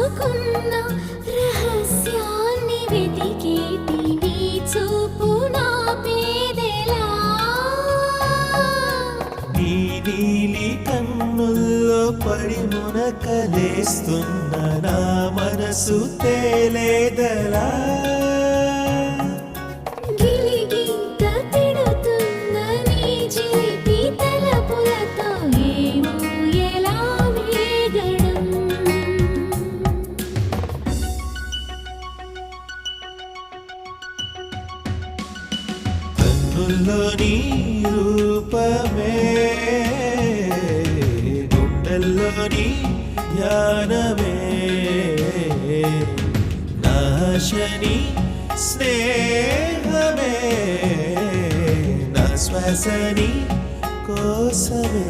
దాచుకున్న రహస్యాన్ని వెతికేటి నీ చూపు నా పేదెలా నీ నీలి కన్నుల్లో పడి మునకలేస్తున్న నా మనసు తేలేదలా గిలిగింత తిడుతున్న నీ చిలిపి తలపులతో ఏమో ఎలా వేగడం కన్నుల్లో నీ రూపమే గుండెల్లో నీ ధ్యానమే నాశని స్నేహమే నా శ్వాసని కోసమే